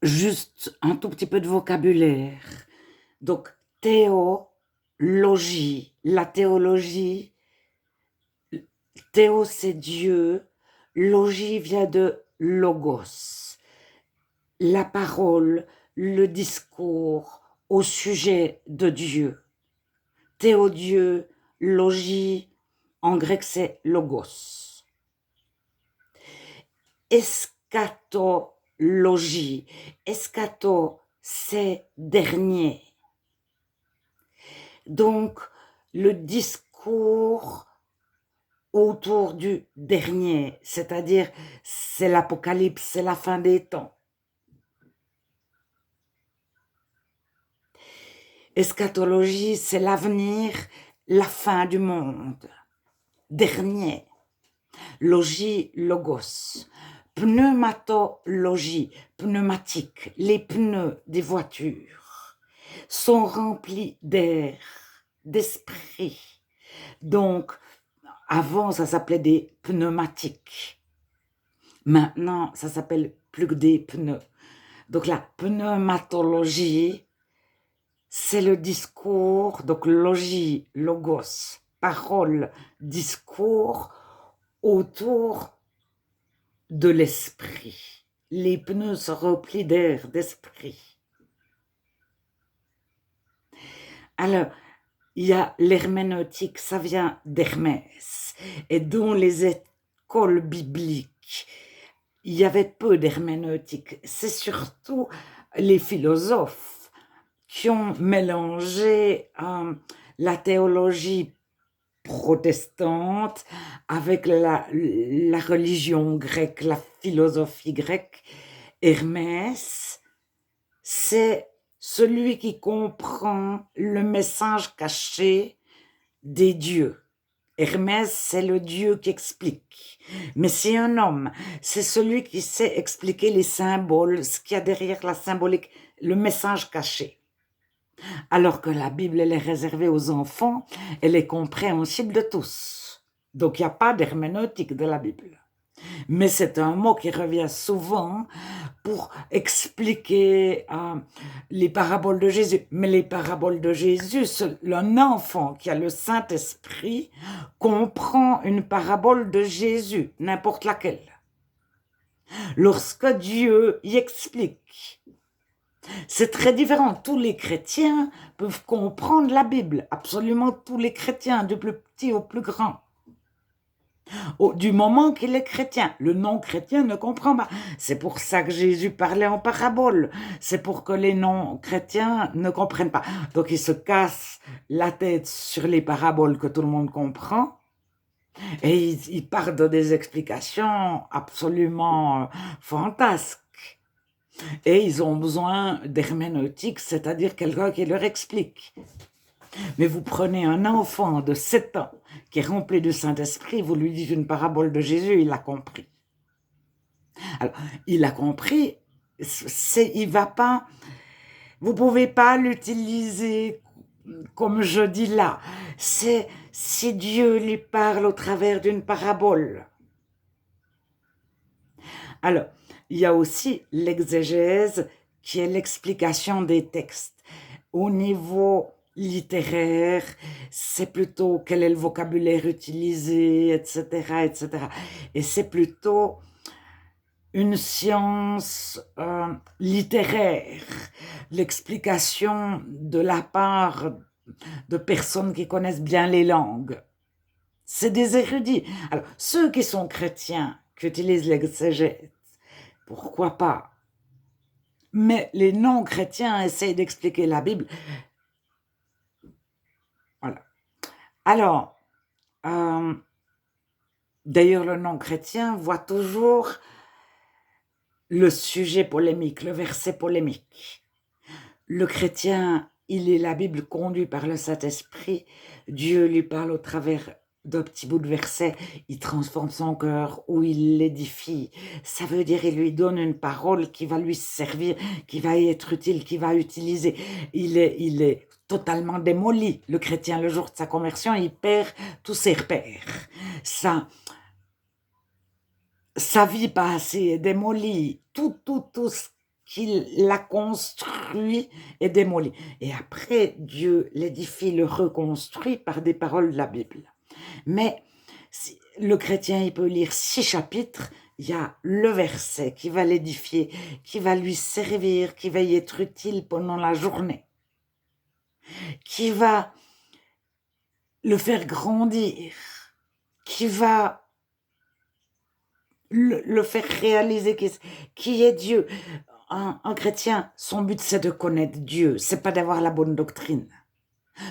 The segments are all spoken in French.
Juste un tout petit peu de vocabulaire. Donc, théologie. La théologie, théo c'est Dieu, logie vient de logos. La parole, le discours au sujet de Dieu. Théodieu, logie, en grec c'est logos. Eschatologie. Eschato, c'est dernier. Donc, le discours autour du dernier, c'est-à-dire c'est l'apocalypse, c'est la fin des temps. Eschatologie, c'est l'avenir, la fin du monde. Dernier. Logie, logos. Pneumatologie, pneumatique, les pneus des voitures sont remplis d'air, d'esprit. Donc, avant, ça s'appelait des pneumatiques. Maintenant, ça s'appelle plus que des pneus. Donc, la pneumatologie, c'est le discours, donc logie, logos, parole, discours autour de l'esprit. Les pneus se remplissent d'air, d'esprit. Alors, il y a l'herméneutique, ça vient d'Hermès. Et dans les écoles bibliques, il y avait peu d'herméneutique. C'est surtout les philosophes qui ont mélangé la théologie protestante avec la religion grecque, la philosophie grecque. Hermès, c'est celui qui comprend le message caché des dieux. Hermès, c'est le dieu qui explique. Mais c'est un homme, c'est celui qui sait expliquer les symboles, ce qu'il y a derrière la symbolique, le message caché. Alors que la Bible, elle est réservée aux enfants, elle est compréhensible de tous. Donc, il n'y a pas d'herméneutique de la Bible. Mais c'est un mot qui revient souvent pour expliquer les paraboles de Jésus. Mais les paraboles de Jésus, un enfant qui a le Saint-Esprit comprend une parabole de Jésus, n'importe laquelle. Lorsque Dieu y explique, c'est très différent. Tous les chrétiens peuvent comprendre la Bible, absolument tous les chrétiens, du plus petit au plus grand. Du moment qu'il est chrétien, le non-chrétien ne comprend pas. C'est pour ça que Jésus parlait en parabole. C'est pour que les non-chrétiens ne comprennent pas. Donc ils se cassent la tête sur les paraboles que tout le monde comprend. Et ils partent de des explications absolument fantasques. Et ils ont besoin d'herméneutique, c'est-à-dire quelqu'un qui leur explique. Mais vous prenez un enfant de 7 ans qui est rempli du Saint-Esprit, vous lui dites une parabole de Jésus, il l'a compris. Alors, il a compris, il va pas, vous pouvez pas l'utiliser comme je dis là. C'est si Dieu lui parle au travers d'une parabole. Alors, il y a aussi l'exégèse qui est l'explication des textes. Au niveau littéraire, c'est plutôt quel est le vocabulaire utilisé, etc., etc. Et c'est plutôt une science littéraire, l'explication de la part de personnes qui connaissent bien les langues. C'est des érudits. Alors, ceux qui sont chrétiens, qui utilisent l'exégèse, pourquoi pas? Mais les non-chrétiens essayent d'expliquer la Bible. Voilà. Alors, d'ailleurs, le non-chrétien voit toujours le sujet polémique, le verset polémique. Le chrétien, il lit la Bible conduit par le Saint-Esprit. Dieu lui parle au travers d'un petit bout de verset. Il transforme son cœur ou il l'édifie. Ça veut dire il lui donne une parole qui va lui servir, qui va être utile, qui va utiliser. Il est totalement démoli. Le chrétien, le jour de sa conversion, il perd tous ses repères. Sa vie passée est démolie. Tout ce qui l'a construit et démoli. Et après, Dieu l'édifie, le reconstruit par des paroles de la Bible. Mais le chrétien, il peut lire 6 chapitres, il y a le verset qui va l'édifier, qui va lui servir, qui va y être utile pendant la journée, qui va le faire grandir, qui va le faire réaliser qui est Dieu. Un chrétien, son but c'est de connaître Dieu, c'est pas d'avoir la bonne doctrine.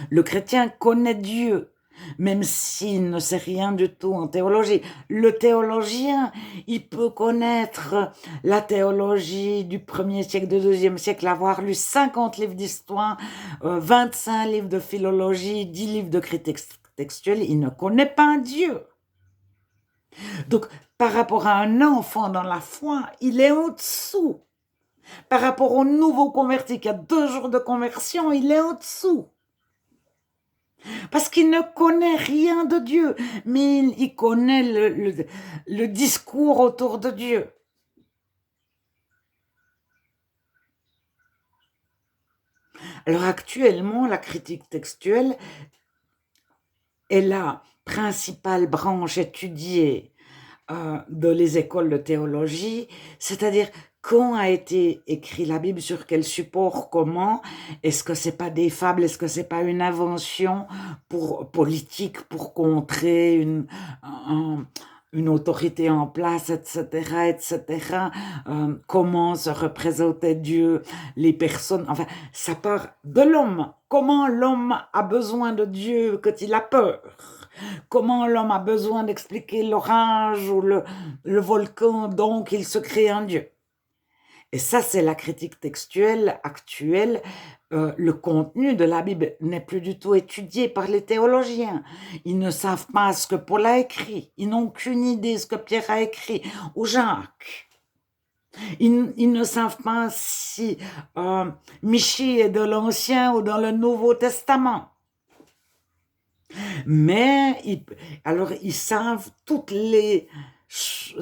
Le chrétien connaît Dieu, même s'il ne sait rien du tout en théologie. Le théologien, il peut connaître la théologie du 1er siècle, du 2e siècle, avoir lu 50 livres d'histoire, 25 livres de philologie, 10 livres de critique textuelle, il ne connaît pas Dieu. Donc, par rapport à un enfant dans la foi, il est au-dessous. Par rapport au nouveau converti qui a 2 jours de conversion, il est au-dessous. Parce qu'il ne connaît rien de Dieu, mais il connaît le discours autour de Dieu. Alors actuellement, la critique textuelle est la principale branche étudiée de les écoles de théologie, c'est-à-dire quand a été écrit la Bible, sur quel support, comment, est-ce que c'est pas des fables, est-ce que c'est pas une invention politique pour contrer une autorité en place, etc., etc. Comment se représentait Dieu, les personnes, enfin, ça part de l'homme. Comment l'homme a besoin de Dieu quand il a peur? Comment l'homme a besoin d'expliquer l'orage ou le volcan, donc il se crée un Dieu. Et ça, c'est la critique textuelle actuelle. Le contenu de la Bible n'est plus du tout étudié par les théologiens. Ils ne savent pas ce que Paul a écrit. Ils n'ont aucune idée de ce que Pierre a écrit ou Jacques. Ils ne savent pas si Michée est de l'Ancien ou dans le Nouveau Testament. Mais ils savent toutes les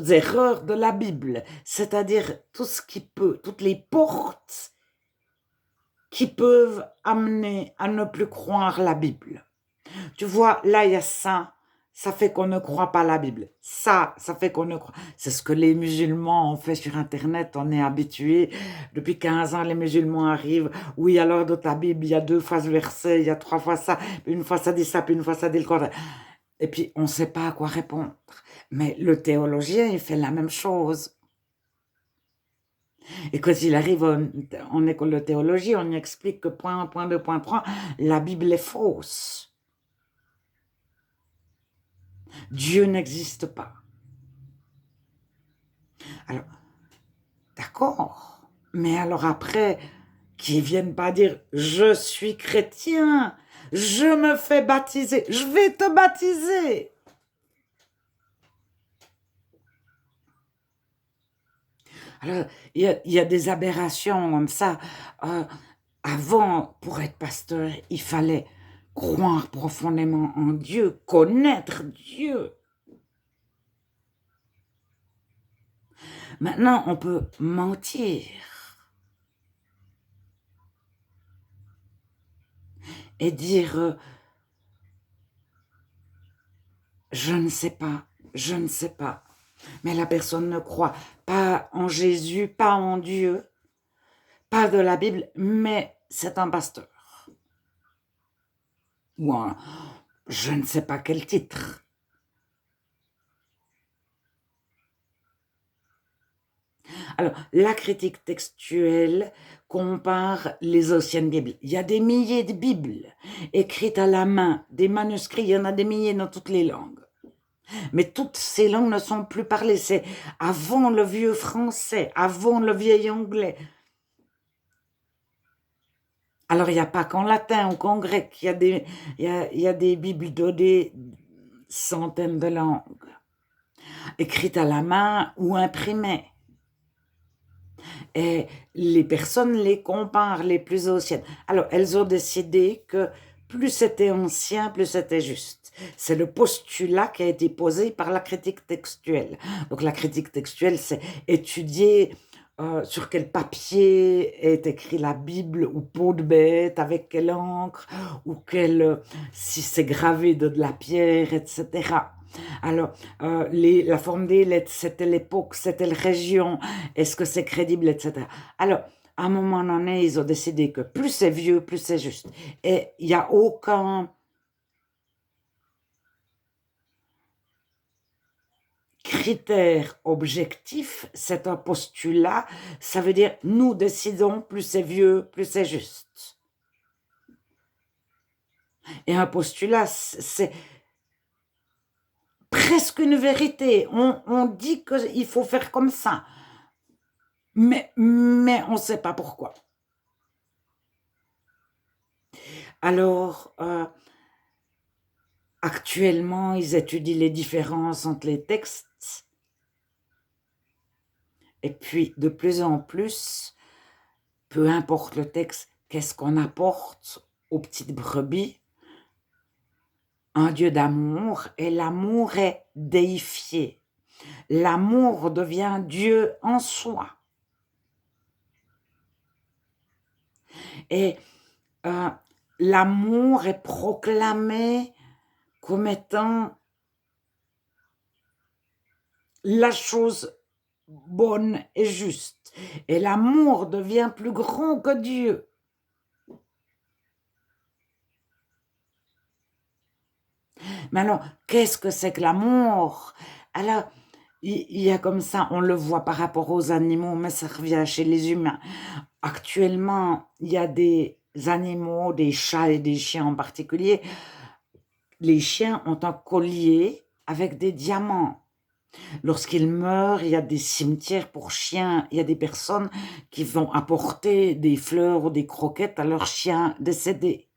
erreurs de la Bible, c'est-à-dire tout ce qui peut, toutes les portes qui peuvent amener à ne plus croire la Bible. Tu vois, là, il y a ça fait qu'on ne croit pas la Bible. Ça fait qu'on ne croit. C'est ce que les musulmans ont fait sur Internet, on est habitué. Depuis 15 ans, les musulmans arrivent. Oui, alors dans ta Bible, il y a 2 fois ce verset, il y a 3 fois ça, une fois ça dit ça, puis une fois ça dit le contraire. Et puis, on ne sait pas à quoi répondre. Mais le théologien, il fait la même chose. Et quand il arrive en école de théologie, on lui explique que point 1, point 2, point 3, la Bible est fausse. Dieu n'existe pas. Alors, d'accord. Mais alors après, qu'ils viennent pas dire « Je suis chrétien, je me fais baptiser, je vais te baptiser ». Alors, il y a des aberrations comme ça. Avant, pour être pasteur, il fallait croire profondément en Dieu, connaître Dieu. Maintenant, on peut mentir et dire je ne sais pas, je ne sais pas. Mais la personne ne croit pas en Jésus, pas en Dieu, pas de la Bible, mais c'est un pasteur. Ou je ne sais pas quel titre. Alors, la critique textuelle compare les anciennes Bibles. Il y a des milliers de Bibles écrites à la main, des manuscrits, il y en a des milliers dans toutes les langues. Mais toutes ces langues ne sont plus parlées. C'est avant le vieux français, avant le vieil anglais. Alors, il n'y a pas qu'en latin ou qu'en grec, il y a des Bibles de des centaines de langues, écrites à la main ou imprimées. Et les personnes les comparent, les plus anciennes. Alors, elles ont décidé que plus c'était ancien, plus c'était juste. C'est le postulat qui a été posé par la critique textuelle. Donc, la critique textuelle, c'est étudier sur quel papier est écrit la Bible, ou peau de bête, avec quelle encre, ou si c'est gravé de la pierre, etc. Alors, la forme des lettres, c'était l'époque, c'était la région, est-ce que c'est crédible, etc. Alors, à un moment donné, ils ont décidé que plus c'est vieux, plus c'est juste. Et il n'y a aucun critère objectif, c'est un postulat, ça veut dire nous décidons, plus c'est vieux, plus c'est juste. Et un postulat, c'est presque une vérité. On dit qu'il faut faire comme ça, mais on ne sait pas pourquoi. Alors, actuellement, ils étudient les différences entre les textes, et puis de plus en plus, peu importe le texte, qu'est-ce qu'on apporte aux petites brebis? Un Dieu d'amour, et l'amour est déifié. L'amour devient Dieu en soi. Et l'amour est proclamé comme étant la chose bonne et juste. Et l'amour devient plus grand que Dieu. Mais alors, qu'est-ce que c'est que l'amour? Alors, il y a comme ça, on le voit par rapport aux animaux, mais ça revient chez les humains. Actuellement, il y a des animaux, des chats et des chiens en particulier. Les chiens ont un collier avec des diamants. Lorsqu'ils meurent, il y a des cimetières pour chiens. Il y a des personnes qui vont apporter des fleurs ou des croquettes à leurs chiens décédés.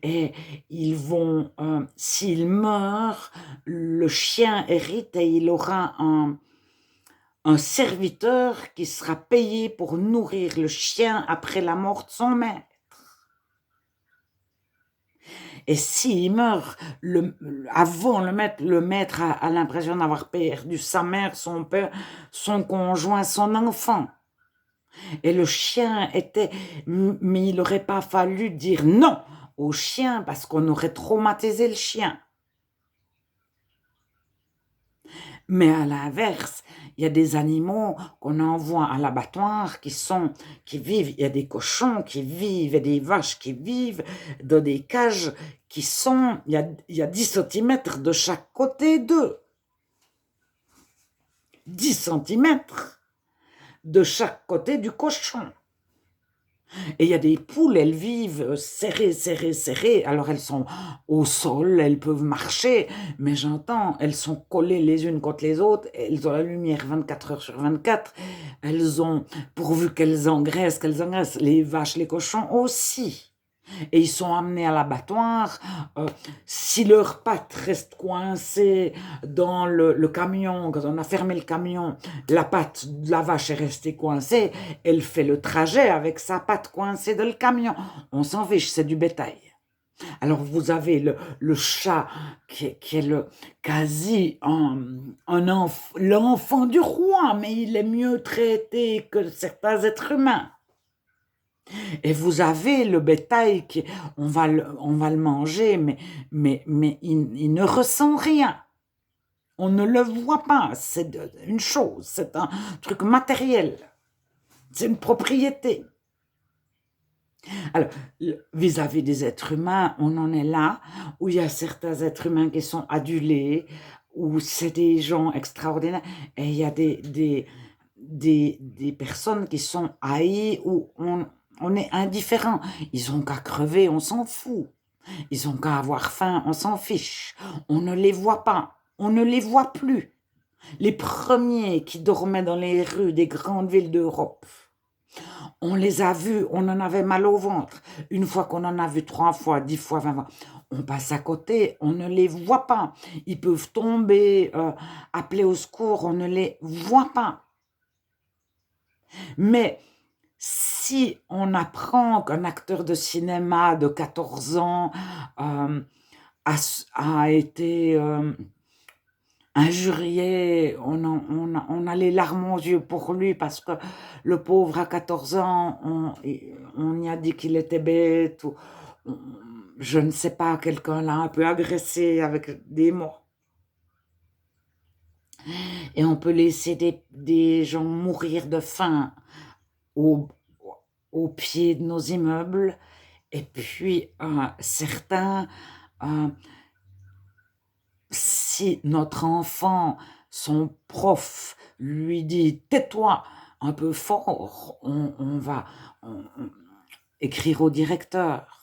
Et ils vont, s'il meurt, le chien hérite et il aura un serviteur qui sera payé pour nourrir le chien après la mort de son maître. Et s'il meurt, avant le maître a l'impression d'avoir perdu sa mère, son père, son conjoint, son enfant. Et le chien était... Mais il n'aurait pas fallu dire non au chien parce qu'on aurait traumatisé le chien. Mais à l'inverse, il y a des animaux qu'on envoie à l'abattoir qui vivent, il y a des cochons qui vivent et des vaches qui vivent dans des cages il y a 10 centimètres de chaque côté d'eux. 10 centimètres de chaque côté du cochon. Et il y a des poules, elles vivent serrées, serrées, serrées. Alors elles sont au sol, elles peuvent marcher, mais j'entends, elles sont collées les unes contre les autres, elles ont la lumière 24 heures sur 24, elles ont, pourvu qu'elles engraissent, les vaches, les cochons aussi. Et ils sont amenés à l'abattoir. Si leurs pattes restent coincées dans le camion, quand on a fermé le camion, la patte de la vache est restée coincée, elle fait le trajet avec sa patte coincée dans le camion. On s'en fiche, c'est du bétail. Alors vous avez le chat qui est l'enfant du roi, mais il est mieux traité que certains êtres humains. Et vous avez le bétail on va le manger, mais il ne ressent rien. On ne le voit pas. C'est une chose, c'est un truc matériel. C'est une propriété. Alors, vis-à-vis des êtres humains, on en est là, où il y a certains êtres humains qui sont adulés, où c'est des gens extraordinaires, et il y a des personnes qui sont haïes, où on est indifférent. Ils ont qu'à crever, on s'en fout. Ils ont qu'à avoir faim, on s'en fiche. On ne les voit pas, on ne les voit plus. Les premiers qui dormaient dans les rues des grandes villes d'Europe, on les a vus, on en avait mal au ventre. Une fois qu'on en a vu 3 fois, 10 fois, 20 fois, on passe à côté, on ne les voit pas. Ils peuvent tomber, appeler au secours, on ne les voit pas. Mais si on apprend qu'un acteur de cinéma de 14 ans a été injurié, on a les larmes aux yeux pour lui parce que le pauvre à 14 ans, on y a dit qu'il était bête, ou on- je ne sais pas, quelqu'un l'a un peu agressé avec des mots. Et on peut laisser des gens mourir de faim au, au pied de nos immeubles. Et puis, certains, euh, si notre enfant, son prof, lui dit tais-toi un peu fort, on va on- écrire au directeur.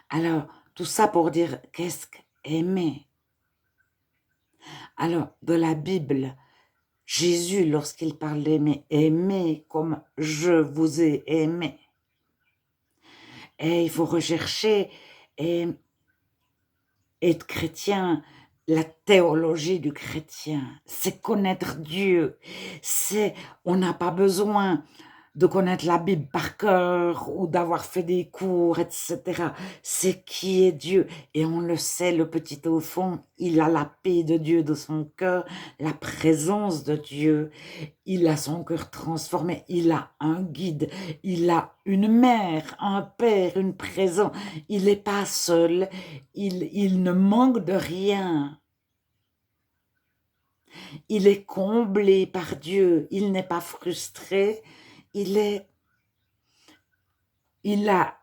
Alors, tout ça pour dire qu'est-ce qu'aimer? Alors, de la Bible, Jésus, lorsqu'il parle d'aimer, aimer comme je vous ai aimé. Et il faut rechercher et être chrétien, la théologie du chrétien, c'est connaître Dieu. On n'a pas besoin de connaître la Bible par cœur ou d'avoir fait des cours, etc. C'est qui est Dieu. Et on le sait, le petit au fond, il a la paix de Dieu dans son cœur, la présence de Dieu. Il a son cœur transformé, il a un guide, il a une mère, un père, une présence. Il n'est pas seul, il ne manque de rien. Il est comblé par Dieu, il n'est pas frustré, il est, il a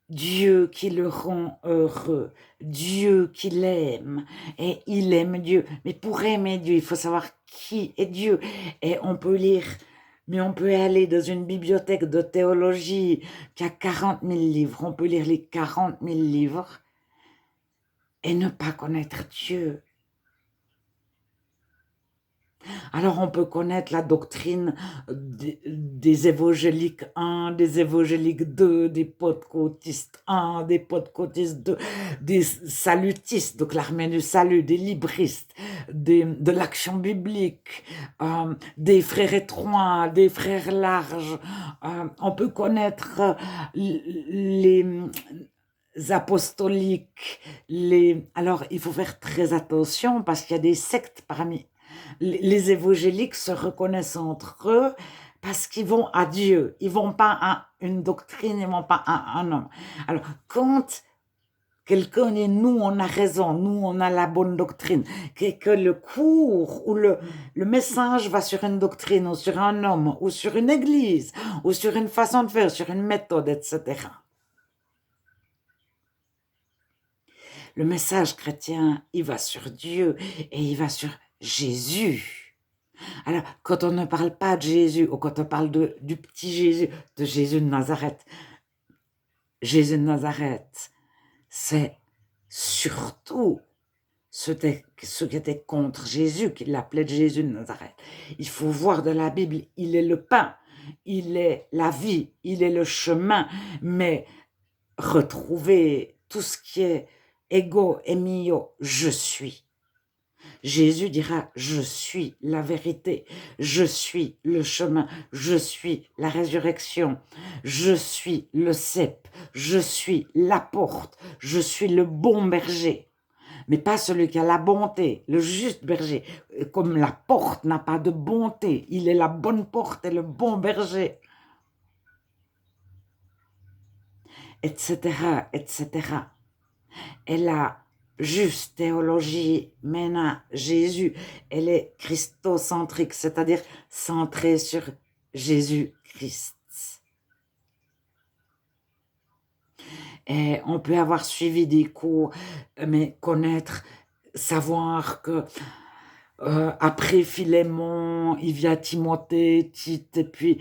Dieu qui le rend heureux, Dieu qui l'aime, et il aime Dieu. Mais pour aimer Dieu, il faut savoir qui est Dieu. Et on peut lire, mais on peut aller dans une bibliothèque de théologie qui a 40 000 livres. On peut lire les 40 000 livres et ne pas connaître Dieu. Alors on peut connaître la doctrine des évangéliques 1, des évangéliques 2, des pentecôtistes 1, des pentecôtistes 2, des salutistes, donc l'armée du salut, des libristes, de l'action biblique, des frères étroits, des frères larges. On peut connaître les apostoliques. Alors il faut faire très attention parce qu'il y a des sectes parmi les évangéliques se reconnaissent entre eux parce qu'ils vont à Dieu, ils vont pas à une doctrine, ils vont pas à un homme. Alors, quand quelqu'un dit nous on a raison, nous on a la bonne doctrine, que le cours ou le message va sur une doctrine ou sur un homme ou sur une église ou sur une façon de faire, sur une méthode, etc. Le message chrétien, il va sur Dieu et il va sur Jésus. Alors, quand on ne parle pas de Jésus, ou quand on parle du petit Jésus, de Jésus de Nazareth, c'est surtout ceux qui étaient contre Jésus, qui l'appelaient Jésus de Nazareth. Il faut voir de la Bible, il est le pain, il est la vie, il est le chemin, mais retrouver tout ce qui est ego et mio, je suis. Jésus dira, je suis la vérité, je suis le chemin, je suis la résurrection, je suis le cep, je suis la porte, je suis le bon berger. Mais pas celui qui a la bonté, le juste berger. Comme la porte n'a pas de bonté, il est la bonne porte et le bon berger, etc., etc. Et la juste théologie mène à Jésus. Elle est christocentrique, c'est-à-dire centrée sur Jésus-Christ. Et on peut avoir suivi des cours, mais connaître, savoir que après Philémon, il vient Timothée, Tite, et puis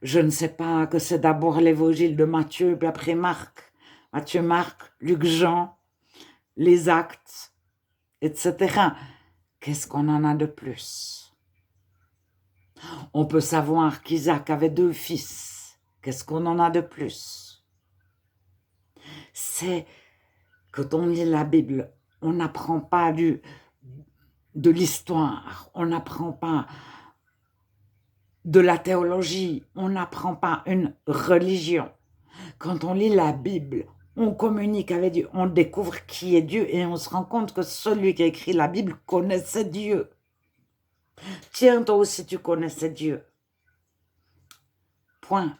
je ne sais pas, que c'est d'abord l'évangile de Matthieu, puis après Marc. Matthieu, Marc, Luc, Jean, les actes, etc. Qu'est-ce qu'on en a de plus? On peut savoir qu'Isaac avait 2 fils. Qu'est-ce qu'on en a de plus? C'est, quand on lit la Bible, on n'apprend pas de l'histoire, on n'apprend pas de la théologie, on n'apprend pas une religion. Quand on lit la Bible, On communique avec Dieu, on découvre qui est Dieu et on se rend compte que celui qui a écrit la Bible connaissait Dieu. Tiens, toi aussi tu connaissais Dieu. Point.